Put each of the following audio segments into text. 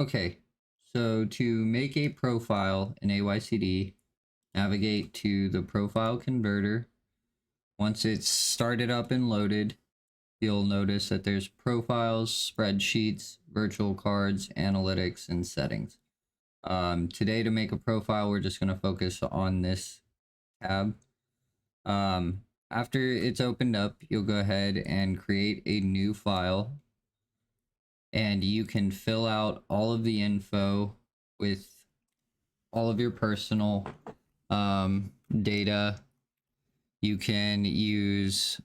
Okay, so to make a profile in Aycd, navigate to the profile converter. Once it's started up and loaded, you'll notice that there's profiles, spreadsheets, virtual cards, analytics, and settings. Today, to make a profile, we're just going to focus on this tab. After it's opened up, you'll go ahead and create a new file, and you can fill out all of the info with all of your personal data. You can use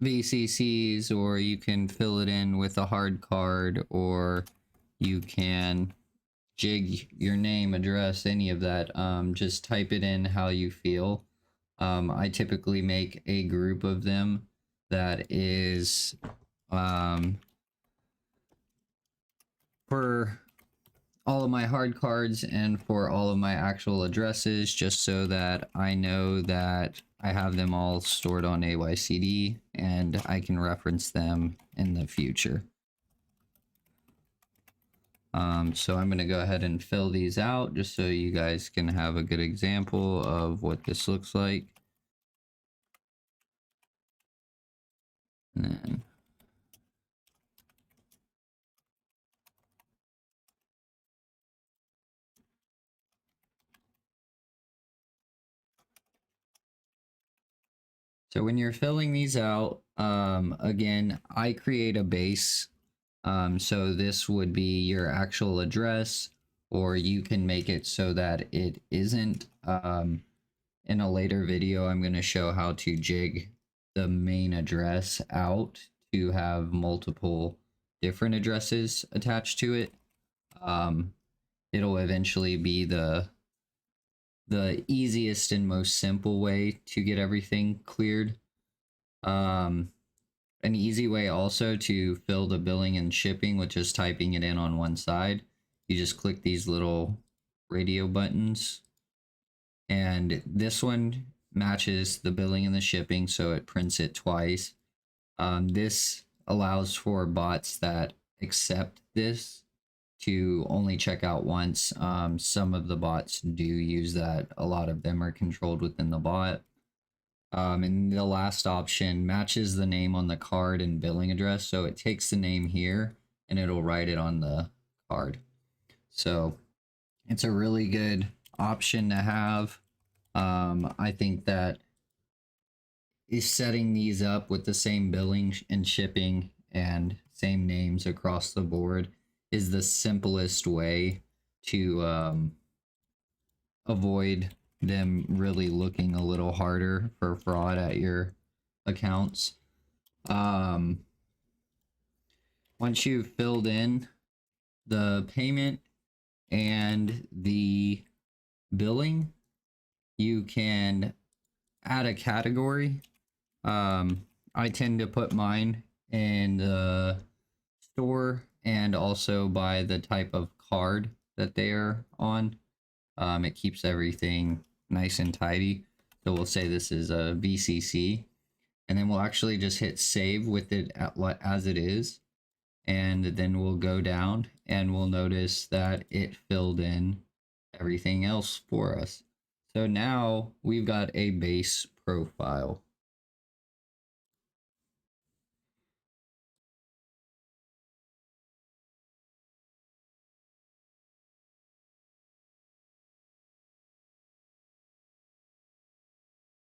VCCs, or you can fill it in with a hard card, or you can jig your name, address, any of that. Just type it in how you feel. I typically make a group of them that is for all of my hard cards and for all of my actual addresses, just so that I know that I have them all stored on Aycd and I can reference them in the future. So I'm going to go ahead and fill these out just so you guys can have a good example of what this looks like. And then so when you're filling these out, again, I create a base. So this would be your actual address, or you can make it so that it isn't. In a later video, I'm going to show how to jig the main address out to have multiple different addresses attached to it. It'll eventually be the easiest and most simple way to get everything cleared. An easy way also to fill the billing and shipping with just typing it in on one side. You just click these little radio buttons, and this one matches the billing and the shipping, so it prints it twice. This allows for bots that accept this to only check out once. Some of the bots do use that. A lot of them are controlled within the bot. And the last option matches the name on the card and billing address. So it takes the name here and it'll write it on the card. So it's a really good option to have. I think that is setting these up with the same billing and shipping and same names across the board is the simplest way to avoid them really looking a little harder for fraud at your accounts. Once you've filled in the payment and the billing, you can add a category. I tend to put mine in the store and also by the type of card that they are on. It keeps everything nice and tidy. So we'll say this is a VCC, and then we'll actually just hit save with it as it is. And then we'll go down and we'll notice that it filled in everything else for us. So now we've got a base profile.